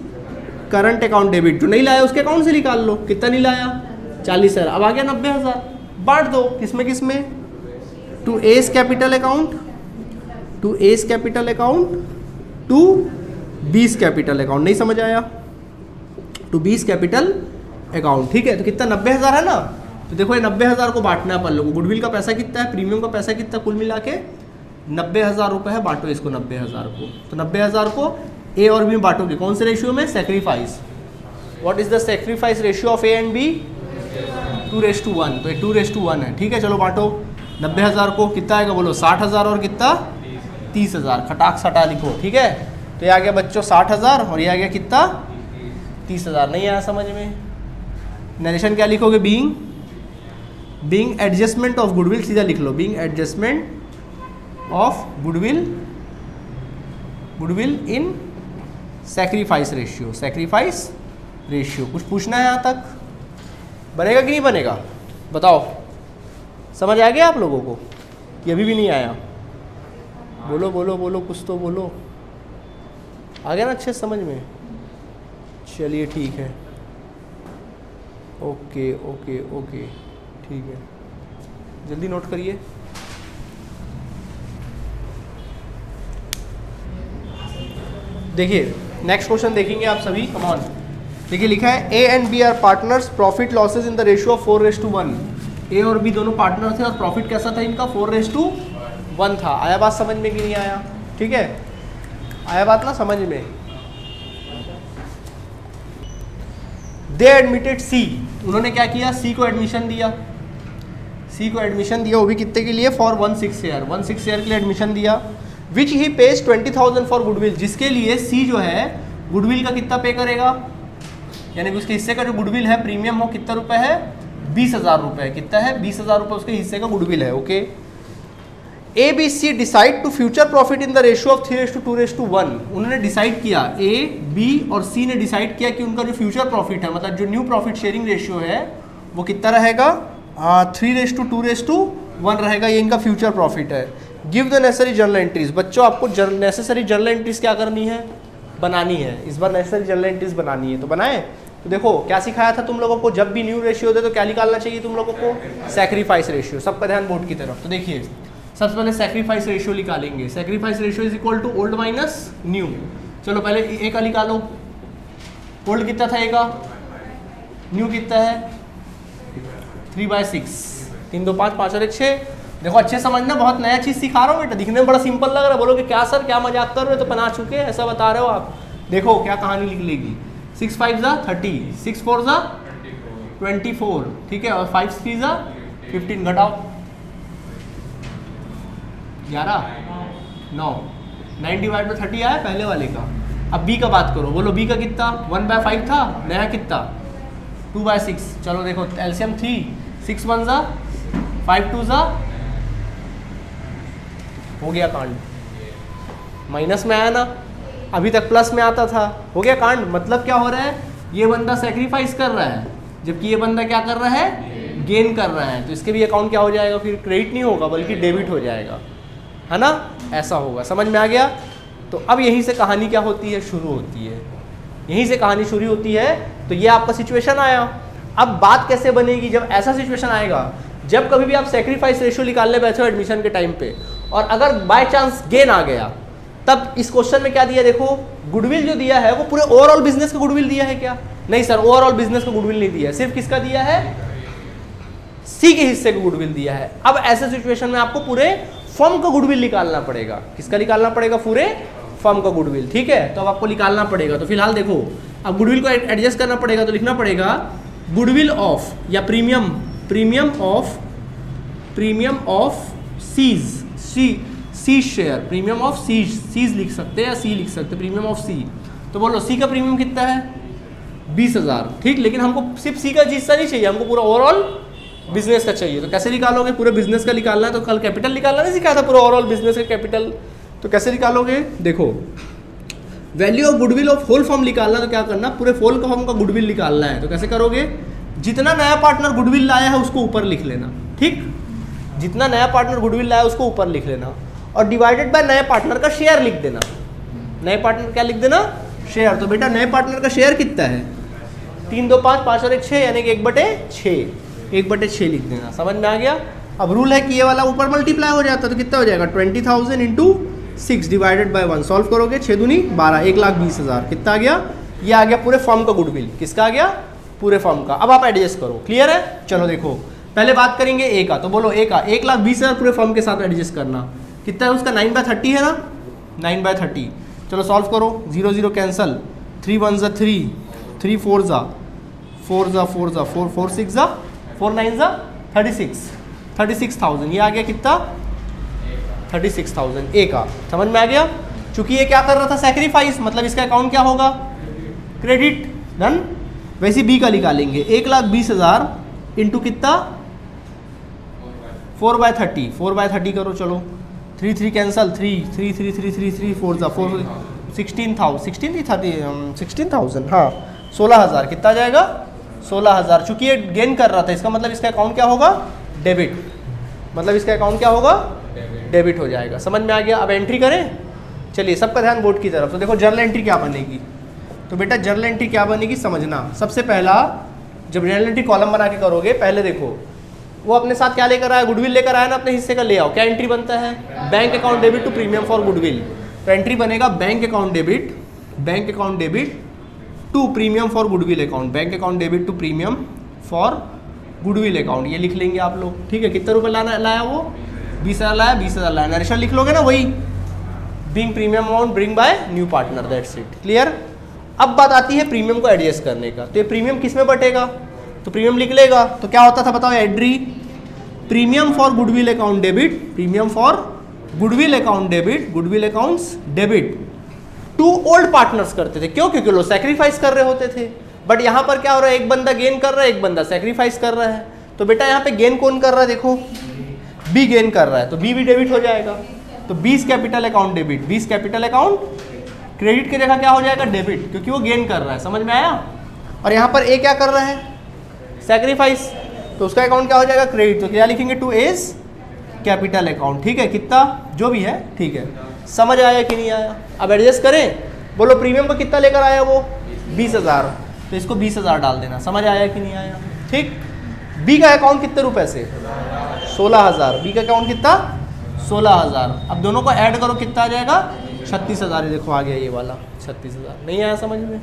करंट अकाउंट डेबिट, जो नहीं लाया उसके अकाउंट से निकाल लो, कितना नहीं लाया 40,000, अब आ गया 90,000, बांट दो किसमें, to S capital account, to B's capital account, नहीं समझ आया, टू बीस कैपिटल अकाउंट, ठीक है। तो कितना 90,000 है ना, तो देखो ये 90,000 को बांटना है अपन लोगों को, गुडविल का पैसा कितना है, प्रीमियम का पैसा कितना, कुल मिला के 90,000 रुपये है, बांटो इसको 90,000 को, तो 90,000 को ए और बी में बांटोगे, कौन से रेशियो में, sacrifice. What is the sacrifice ratio of A and B 2:1, तो ये 2:1 है, ठीक है। चलो बांटो 90,000 को, कितना आएगा बोलो 60,000 और कितना 30,000, खटाक सटा लिखो, ठीक है। तो ये आ गया बच्चों 60,000 और ये आ गया कितना 30,000, नहीं आया समझ में। नरेशन क्या लिखोगे, बीइंग एडजस्टमेंट ऑफ गुडविल, सीधा लिख लो, being adjustment of goodwill in sacrifice ratio, sacrifice ratio. कुछ पूछना है यहाँ तक? बनेगा कि नहीं बनेगा बताओ? समझ आ गया आप लोगों को? ये अभी भी नहीं आया? बोलो बोलो बोलो, कुछ तो बोलो। आ गया ना अच्छे समझ में? चलिए ठीक है, ओके ओके ओके ठीक है, जल्दी नोट करिए। देखिए नेक्स्ट क्वेश्चन देखेंगे आप सभी, कम ऑन। देखिए लिखा है A and B are partners, profit losses in the ratio of 4:1। A और बी दोनों पार्टनर थे और प्रॉफिट कैसा था इनका? 4:1 था। आया बात समझ में कि नहीं आया? ठीक है, आया बात ना समझ में? दे एडमिटेड सी, उन्होंने क्या किया? सी को एडमिशन दिया, सी को एडमिशन दिया, वो भी कितने के लिए? फॉर 16 ईयर, 16 ईयर के लिए एडमिशन दिया। विच ही पेज 20,000 फॉर गुडविल, जिसके लिए सी जो है गुडविल का कितना पे करेगा, यानी कि उसके हिस्से का जो गुडविल है प्रीमियम हो कितना रुपए है? 20,000 रुपए। कितना है? 20,000 रुपए उसके हिस्से का गुडविल है। Okay, A B C decide to future profit in the ratio of 3:2:1। उन्होंने डिसाइड किया, ए बी और सी ने डिसाइड किया कि उनका जो फ्यूचर प्रॉफिट है, मतलब जो न्यू प्रॉफिट शेयरिंग रेशियो है वो कितना रहेगा? 3:2:1 रहेगा, ये इनका फ्यूचर प्रॉफिट है। Give the necessary journal entries. बच्चों आपको नेसेसरी जर्नल एंट्रीज क्या करनी है? बनानी है। इस बार नेसेसरी जर्नल एंट्रीज बनानी है, तो बनाए। तो देखो क्या सिखाया था तुम लोगों को, जब भी न्यू रेशियो दे तो क्या निकालना चाहिए तुम लोगों को? Sacrifice ratio. सबका ध्यान बोर्ड की तरफ। तो देखिए सबसे पहले सैक्रिफाइस रेशियो निकालेंगे। Sacrifice ratio is equal to old minus new. चलो पहले ए का निकालो। ओल्ड कितना था ए का? न्यू कितना है? 3/6। 3 2 5 5 और 1 6। देखो अच्छे समझना, बहुत नया चीज़ सिखा रहा हूँ बेटा, दिखने में बड़ा सिंपल लग रहा है। बोलोगे क्या सर क्या मजाक कर रहे हो, तो बना चुके हैं ऐसा बता रहे हो आप। देखो क्या कहानी निकलेगी। 6 5 ज़ा 30, 6 4 ज़ा 24, ठीक है, और 5 3 ज़ा 15, घटाओ 11 9 9 डिवाइड बाई 30 आया पहले वाले का। अब बी का बात करो, बोलो बी का कितना? 1/5 था, नया कितना? 2/6। चलो देखो एलसीएम 3, 6 1 ज़ा 5 2 ज़ा, हो गया कांड। माइनस में आया ना, अभी तक प्लस में आता था, हो गया कांड। मतलब क्या हो रहा है? ये बंदा सेक्रीफाइस कर रहा है, जबकि ये बंदा क्या कर रहा है? गेन कर रहा है। तो इसके भी अकाउंट क्या हो जाएगा फिर? क्रेडिट नहीं होगा बल्कि डेबिट हो जाएगा, है ना? ऐसा होगा। समझ में आ गया? तो अब यहीं से कहानी क्या होती है? शुरू होती है। यहीं से कहानी शुरू होती है। तो ये आपका सिचुएशन आया। अब बात कैसे बनेगी? जब ऐसा सिचुएशन आएगा, जब कभी भी आप सैक्रिफाइस रेशियो निकालने बैठे हो एडमिशन के टाइम पे, और अगर बाय चांस गेन आ गया, तब इस क्वेश्चन में क्या दिया? देखो गुडविल जो दिया है वो पूरे ओवरऑल बिजनेस का गुडविल दिया है क्या? नहीं सर, ओवरऑल बिजनेस का गुडविल नहीं दिया है, सिर्फ किसका दिया है? सी के हिस्से का गुडविल दिया है। अब ऐसे सिचुएशन में आपको पूरे फर्म का गुडविल निकालना पड़ेगा। किसका निकालना पड़ेगा? पूरे फर्म का गुडविल। ठीक है, तो अब आपको निकालना पड़ेगा। तो फिलहाल देखो, अब गुडविल को एडजस्ट करना पड़ेगा, तो लिखना पड़ेगा गुडविल ऑफ, या premium of C's share, premium of C's लिख सकते हैं या सी लिख सकते हैं, प्रीमियम ऑफ सी। तो बोलो सी का प्रीमियम कितना है? 20,000। ठीक, लेकिन हमको सिर्फ सी का हिस्सा नहीं चाहिए, हमको पूरा ओवरऑल बिजनेस का चाहिए। तो कैसे निकालोगे? पूरे बिजनेस का निकालना है, तो कल कैपिटल निकालना नहीं सिखाया था, पूरा ओवरऑल बिजनेस का कैपिटल। तो कैसे निकालोगे? देखो value of goodwill of whole firm निकालना, तो क्या करना? पूरे होल फर्म का गुडविल निकालना है। तो कैसे करोगे? जितना नया पार्टनर गुडविल लाया है उसको ऊपर लिख लेना। ठीक, जितना नया पार्टनर गुडविल लाया है उसको ऊपर लिख लेना, और डिवाइडेड बाय नए पार्टनर का शेयर लिख देना। नए पार्टनर क्या लिख देना? शेयर। तो बेटा नए पार्टनर का शेयर कितना है? 3 2 5 5 और 1 6, यानी कि 1/6, 1/6 लिख देना। समझ में आ गया? अब रूल है कि ये वाला ऊपर मल्टीप्लाई हो जाता है, तो कितना हो जाएगा? 20,000 इंटू 6 डिवाइडेड बाय 1। सॉल्व करोगे 6 दूनी 12, 1,20,000। कितना आ गया? ये आ गया पूरे फर्म का गुडविल। किसका आ गया? पूरे फर्म का। अब आप एडजस्ट करो। क्लियर है? चलो देखो पहले बात करेंगे ए का। तो बोलो ए का 1,20,000 पूरे फर्म के साथ एडजस्ट करना। कितना है उसका? 9/30 है ना, 9/30। चलो सॉल्व करो, 0 0 कैंसल, 3 1 ज़ा 3, 3 4 ज़ा 4 ज़ा 4 ज़ा 4 4 6 ज़ा 4 9 ज़ा 36,000। ये आ गया कितना? 36,000 ए का। समझ में आ गया? चूंकि ये क्या कर रहा था? सैक्रिफाइस, मतलब इसका अकाउंट क्या होगा? क्रेडिट। डन। वैसे बी का निकालेंगे 1,20,000 इंटू कितना? 4/30, 4/30 करो चलो, 3 3 कैंसल, 3 3 3 3 3 3 4 4 16,000 हाँ 16,000 कितना आ जाएगा 16,000। चूंकि ये गेन कर रहा था इसका मतलब इसका अकाउंट क्या होगा डेबिट, मतलब इसका अकाउंट क्या होगा डेबिट हो जाएगा। समझ में आ गया। अब एंट्री करें, चलिए सबका ध्यान बोर्ड की तरफ। तो देखो जर्नल एंट्री क्या बनेगी, तो बेटा जर्नल एंट्री क्या बनेगी समझना। सबसे पहला जब जर्नल एंट्री कॉलम बना के करोगे, पहले देखो वो अपने साथ क्या लेकर आया, गुडविल लेकर आया ना, अपने हिस्से का ले आओ। क्या एंट्री बनता है, bank account debit to premium for goodwill. तो एंट्री बनेगा bank account debit to premium for goodwill account, bank account debit to premium for goodwill account, ये लिख लेंगे आप लोग। ठीक है, कितने रुपए लाया वो 20,000 लाया, 20,000 लाया। नरेशन लिख लोगे ना वही, being premium amount bring by new partner, that's it. Clear. अब बात आती है प्रीमियम को एडजस्ट करने का। तो ये प्रीमियम किस में बटेगा, तो प्रीमियम लिख लेगा। तो क्या होता था बताओ, entry premium for goodwill account debit, premium for goodwill account debit, goodwill accounts debit to old partners करते थे। क्यों, क्योंकि लोग सैक्रिफाइस कर रहे होते थे। बट यहाँ पर क्या हो रहा है, एक बंदा गेन कर रहा है, एक बंदा सैक्रिफाइस कर रहा है। तो बेटा यहाँ पे गेन कौन कर रहा है, देखो बी गेन कर रहा है, तो बी भी डेबिट हो जाएगा। तो 20 capital account debit, 20 capital account credit की जगह क्या हो जाएगा डेबिट, क्योंकि वो गेन कर रहा है। समझ में आया। और यहाँ पर ए क्या कर रहा है, सैक्रिफाइस, तो उसका अकाउंट क्या हो जाएगा क्रेडिट। तो क्या लिखेंगे, टू एज कैपिटल अकाउंट। ठीक है, कितना जो भी है ठीक है। समझ आया कि नहीं आया। अब एडजस्ट करें, बोलो प्रीमियम को कितना लेकर आया वो 20,000, तो इसको 20,000 डाल देना। समझ आया कि नहीं आया। ठीक। बी का अकाउंट कितने रुपए से 16,000, बी का अकाउंट कितना 16,000। अब दोनों को ऐड करो कितना आ जाएगा 36,000। देखो आ गया ये वाला 36,000। नहीं आया समझ में,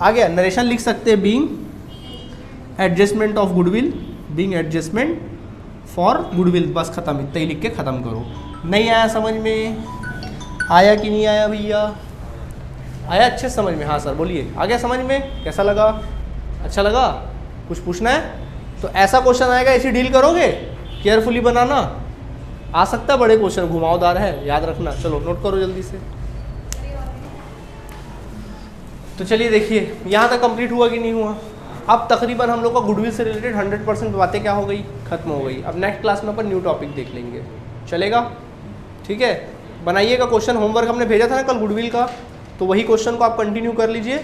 आ गया। नरेशन लिख सकते हैं, being adjustment of goodwill, being adjustment for goodwill, बस खत्म, इतना ही लिख के खत्म करो। नहीं आया समझ में, आया कि नहीं आया भैया, आया अच्छे समझ में। हाँ सर बोलिए, आ गया समझ में, कैसा लगा, अच्छा लगा, कुछ पूछना है। तो ऐसा क्वेश्चन आएगा, ऐसी डील करोगे, केयरफुली बनाना। आ सकता है बड़े क्वेश्चन, घुमावदार है, याद रखना। चलो नोट करो जल्दी से। तो चलिए देखिए यहाँ तक कंप्लीट हुआ कि नहीं हुआ। अब तकरीबन हम लोग का गुडविल से रिलेटेड 100% बातें क्या हो गई, खत्म हो गई। अब नेक्स्ट क्लास में अपन न्यू टॉपिक देख लेंगे, चलेगा। ठीक है, बनाइएगा क्वेश्चन। होमवर्क हमने भेजा था ना कल गुडविल का, तो वही क्वेश्चन को आप कंटिन्यू कर लीजिए।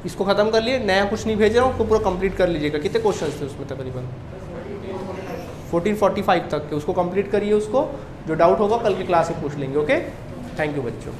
इसको खत्म कर लिए, नया कुछ नहीं भेज रहा हूँ, उसको पूरा कंप्लीट कर लीजिएगा। कितने क्वेश्चन थे उसमें, तकरीबन 1445 तक के, उसको कंप्लीट करिए। उसको जो डाउट होगा कल की क्लास में पूछ लेंगे। ओके, थैंक यू बच्चों।